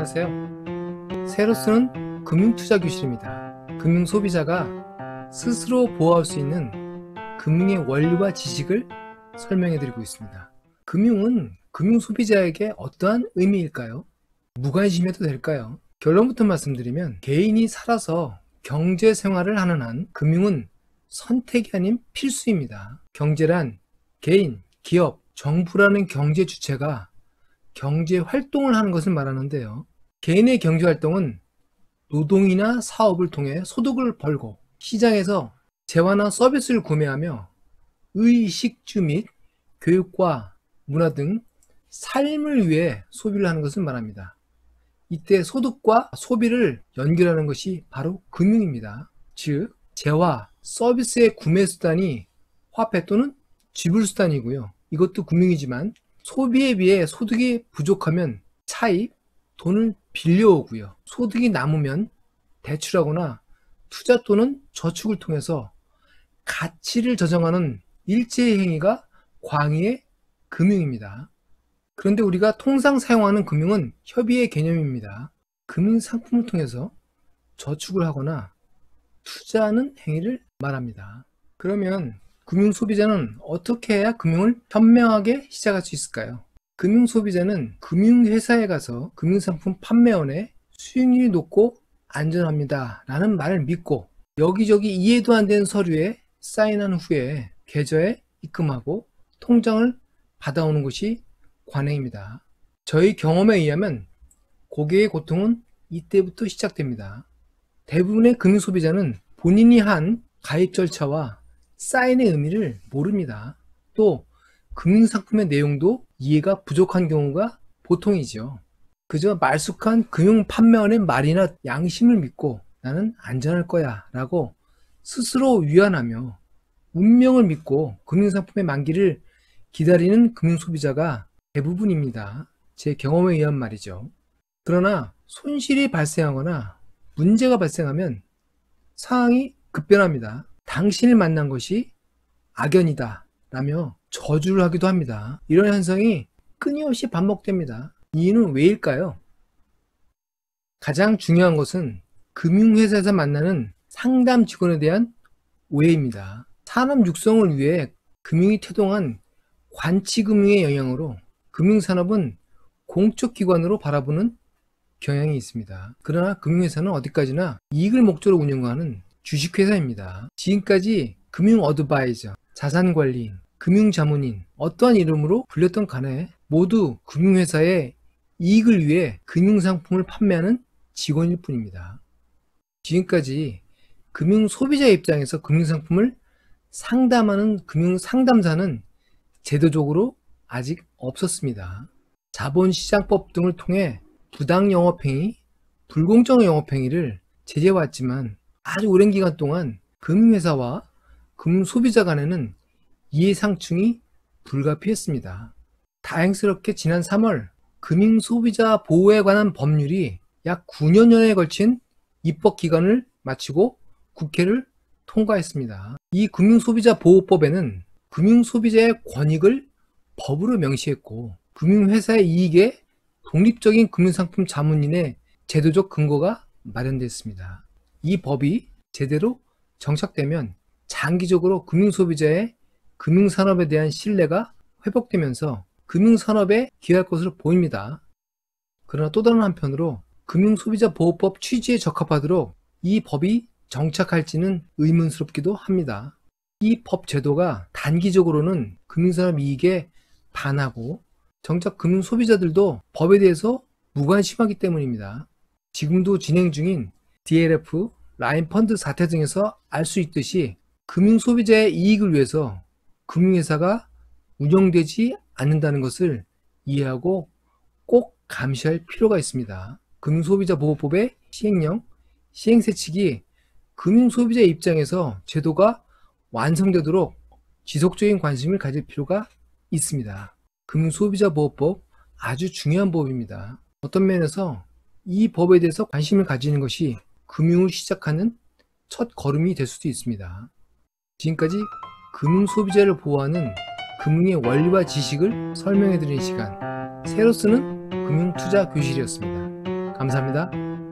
안녕하세요. 새로 쓰는 금융투자교실입니다. 금융소비자가 스스로 보호할 수 있는 금융의 원리와 지식을 설명해 드리고 있습니다. 금융은 금융소비자에게 어떠한 의미일까요? 무관심해도 될까요? 결론부터 말씀드리면 개인이 살아서 경제생활을 하는 한 금융은 선택이 아닌 필수입니다. 경제란 개인, 기업, 정부라는 경제 주체가 경제 활동을 하는 것을 말하는데요. 개인의 경제 활동은 노동이나 사업을 통해 소득을 벌고 시장에서 재화나 서비스를 구매하며 의식주 및 교육과 문화 등 삶을 위해 소비를 하는 것을 말합니다. 이때 소득과 소비를 연결하는 것이 바로 금융입니다. 즉, 재화, 서비스의 구매 수단이 화폐 또는 지불 수단이고요. 이것도 금융이지만 소비에 비해 소득이 부족하면 차입, 돈을 빌려오고요. 소득이 남으면 대출하거나 투자 또는 저축을 통해서 가치를 저장하는 일체의 행위가 광의의 금융입니다. 그런데 우리가 통상 사용하는 금융은 협의의 개념입니다. 금융 상품을 통해서 저축을 하거나 투자하는 행위를 말합니다. 그러면 금융소비자는 어떻게 해야 금융을 현명하게 시작할 수 있을까요? 금융소비자는 금융회사에 가서 금융상품 판매원에 수익률이 높고 안전합니다 라는 말을 믿고 여기저기 이해도 안 되는 서류에 사인한 후에 계좌에 입금하고 통장을 받아오는 것이 관행입니다. 저희 경험에 의하면 고객의 고통은 이때부터 시작됩니다. 대부분의 금융소비자는 본인이 한 가입 절차와 사인의 의미를 모릅니다. 또 금융상품의 내용도 이해가 부족한 경우가 보통이죠. 그저 말쑥한 금융 판매원의 말이나 양심을 믿고 나는 안전할 거야 라고 스스로 위안하며 운명을 믿고 금융상품의 만기를 기다리는 금융소비자가 대부분입니다. 제 경험에 의한 말이죠. 그러나 손실이 발생하거나 문제가 발생하면 상황이 급변합니다. 당신을 만난 것이 악연이다 라며 저주를 하기도 합니다. 이런 현상이 끊임없이 반복됩니다. 이유는 왜일까요? 가장 중요한 것은 금융회사에서 만나는 상담 직원에 대한 오해입니다. 산업 육성을 위해 금융이 태동한 관치금융의 영향으로 금융산업은 공적 기관으로 바라보는 경향이 있습니다. 그러나 금융회사는 어디까지나 이익을 목적으로 운영하는 주식회사입니다. 지금까지 금융 어드바이저, 자산관리인, 금융자문인 어떠한 이름으로 불렸던 간에 모두 금융회사의 이익을 위해 금융상품을 판매하는 직원일 뿐입니다. 지금까지 금융소비자 입장에서 금융상품을 상담하는 금융상담사는 제도적으로 아직 없었습니다. 자본시장법 등을 통해 부당영업행위, 불공정 영업행위를 제재해왔지만 아주 오랜 기간 동안 금융회사와 금융소비자 간에는 이해상충이 불가피했습니다. 다행스럽게 지난 3월 금융소비자 보호에 관한 법률이 약 9년여에 걸친 입법기간을 마치고 국회를 통과했습니다. 이 금융소비자보호법에는 금융소비자의 권익을 법으로 명시했고 금융회사의 이익에 독립적인 금융상품 자문인의 제도적 근거가 마련됐습니다. 이 법이 제대로 정착되면 장기적으로 금융소비자의 금융산업에 대한 신뢰가 회복되면서 금융산업에 기여할 것으로 보입니다. 그러나 또 다른 한편으로 금융소비자보호법 취지에 적합하도록 이 법이 정착할지는 의문스럽기도 합니다. 이 법 제도가 단기적으로는 금융산업 이익에 반하고 정작 금융소비자들도 법에 대해서 무관심하기 때문입니다. 지금도 진행 중인 DLF, 라인펀드 사태 등에서 알 수 있듯이 금융소비자의 이익을 위해서 금융회사가 운영되지 않는다는 것을 이해하고 꼭 감시할 필요가 있습니다. 금융소비자보호법의 시행령, 시행세칙이 금융소비자 입장에서 제도가 완성되도록 지속적인 관심을 가질 필요가 있습니다. 금융소비자보호법 아주 중요한 법입니다. 어떤 면에서 이 법에 대해서 관심을 가지는 것이 금융을 시작하는 첫 걸음이 될 수도 있습니다. 지금까지 금융소비자를 보호하는 금융의 원리와 지식을 설명해드린 시간, 새로 쓰는 금융투자교실이었습니다. 감사합니다.